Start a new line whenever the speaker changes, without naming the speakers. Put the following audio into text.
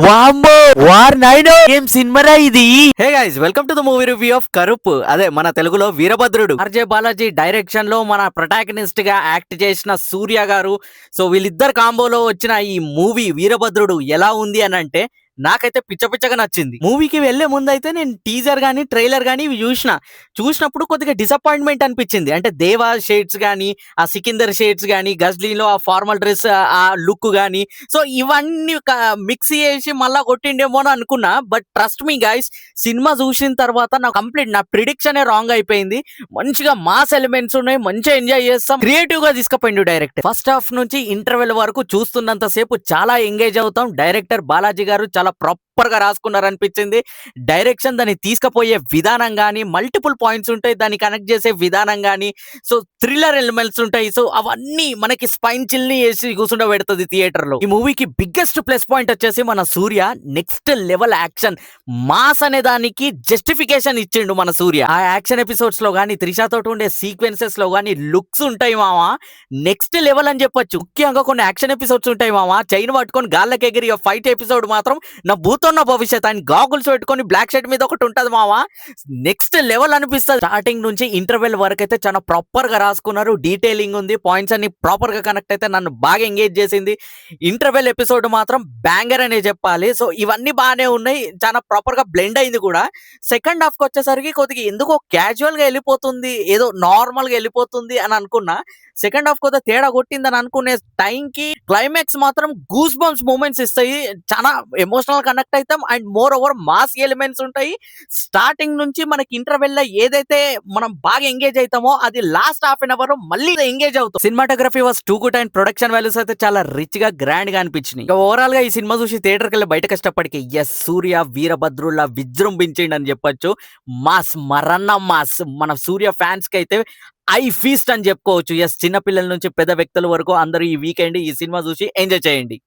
వామ్మో war nine ఏం సినిమారా ఇది. Hey guys, welcome to the movie review of Karuppu. అదే మన తెలుగులో వీరభద్రుడు. ఆర్జే బాలాజీ డైరెక్షన్ లో మన ప్రొటాగనిస్ట్ గా యాక్ట్ చేసిన సూర్య గారు. సో వీళ్ళిద్దరు కాంబోలో వచ్చిన ఈ మూవీ వీరభద్రుడు ఎలా ఉంది అని అంటే నాకైతే పిచ్చగా నచ్చింది. మూవీకి వెళ్లే ముందు అయితే నేను టీజర్ గానీ ట్రైలర్ గానీ ఇవి చూసినప్పుడు కొద్దిగా డిసప్పాయింట్మెంట్ అనిపించింది. అంటే దేవా షేడ్స్ గానీ, ఆ సికిందర్ షేడ్స్ గానీ, గజ్లీలో ఆ ఫార్మల్ డ్రెస్ ఆ లుక్ గానీ, సో ఇవన్నీ మిక్స్ చేసి మళ్ళా కొట్టిండేమో అని అనుకున్నా. But trust me guys, cinema చూసిన తర్వాత నాకు కంప్లీట్ నా ప్రిడిక్షన్ రాంగ్ అయిపోయింది. మంచిగా మాస్ ఎలిమెంట్స్ ఉన్నాయి, మంచిగా ఎంజాయ్ చేస్తాం. క్రియేటివ్ గా తీసుకుపోయిండు డైరెక్టర్. ఫస్ట్ హాఫ్ నుంచి ఇంటర్వెల్ వరకు చూస్తున్నంత సేపు చాలా ఎంగేజ్ అవుతాం. డైరెక్టర్ బాలాజీ గారు చాలా ప్రాపర్ గా రాసుకున్నారు అనిపించింది. డైరెక్షన్ దాన్ని తీసుకుపోయే విధానం గానీ, మల్టిపుల్ పాయింట్స్ ఉంటాయి దాన్ని కనెక్ట్ చేసే విధానం గానీ, సో థ్రిల్లర్ ఎలిమెంట్స్ ఉంటాయి. సో అవన్నీ మనకి స్పైన్ చిల్ ని వేసి కూర్చుండబెడుతుంది థియేటర్ లో. ఈ మూవీకి బిగ్గెస్ట్ ప్లస్ పాయింట్ వచ్చేసి మన సూర్య నెక్స్ట్ లెవెల్ యాక్షన్ మాస్ అనే దానికి జస్టిఫికేషన్ ఇచ్చిండు మన సూర్య. ఆ యాక్షన్ ఎపిసోడ్స్ లో గానీ, త్రిషాతో ఉండే సీక్వెన్సెస్ లో గానీ లుక్స్ ఉంటాయి మావా, నెక్స్ట్ లెవెల్ అని చెప్పొచ్చు. ముఖ్యంగా కొన్ని యాక్షన్ ఎపిసోడ్స్ ఉంటాయి మావా, చైన్ పట్టుకొని గాళ్ళకి ఎగిరి ఫైట్ ఎపిసోడ్ మాత్రం నా భూతోన్న భవిష్యత్. ఆయన గాగుల్స్ పెట్టుకొని బ్లాక్ షర్ట్ మీద ఒకటి ఉంటది మావా, నెక్స్ట్ లెవెల్ అనిపిస్తుంది. స్టార్టింగ్ నుంచి ఇంటర్వెల్ వరకు అయితే చాలా ప్రాపర్ గా రాసుకున్నారు. డీటెయిలింగ్ ఉంది, పాయింట్స్ అన్ని ప్రాపర్ గా కనెక్ట్ అయితే నన్ను బాగా ఎంగేజ్ చేసింది. ఇంటర్వెల్ ఎపిసోడ్ మాత్రం బ్యాంగర్ అనే చెప్పాలి. సో ఇవన్నీ బాగానే ఉన్నాయి, చాలా ప్రాపర్ గా బ్లెండ్ అయింది కూడా. సెకండ్ హాఫ్ కి వచ్చేసరికి కొద్దిగా ఎందుకో క్యాజువల్ గా వెళ్ళిపోతుంది, ఏదో నార్మల్ గా వెళ్ళిపోతుంది అని అనుకున్నా. సెకండ్ హాఫ్ కొద్దిగా తేడా కొట్టిందని అనుకునే టైంకి క్లైమాక్స్ మాత్రం గూస్ బంప్స్ మూమెంట్స్ ఇస్తాయి. చాలా ఎమోషనల్ కనెక్ట్ అవుతాం. And more over mass elements ఉంటాయి. స్టార్టింగ్ నుంచి మనకి ఇంటర్వెల్ లో ఏదైతే మనం బాగా ఎంగేజ్ అవుతామో అది లాస్ట్ హాఫ్ అన్ అవర్ మళ్ళీ ఎంగేజ్ అవుతాం. Cinematography was too good and production values అయితే చాలా రిచ్ గా గ్రాండ్ గా అనిపించినాయి. ఓవరాల్ గా ఈ సినిమా చూసి థియేటర్ కి వెళ్ళి బయట కష్టపడికి ఎస్ సూర్య వీరభద్రుల్లా విజృంభించిండి అని చెప్పొచ్చు. మాస్ మరన్న మాస్. మన సూర్య ఫ్యాన్స్ కి అయితే ఐ ఫీస్ట్ అని చెప్పుకోవచ్చు. ఎస్, చిన్న పిల్లల నుంచి పెద్ద వ్యక్తుల వరకు అందరూ ఈ వీకెండ్ ఈ సినిమా చూసి ఎంజాయ్ చేయండి.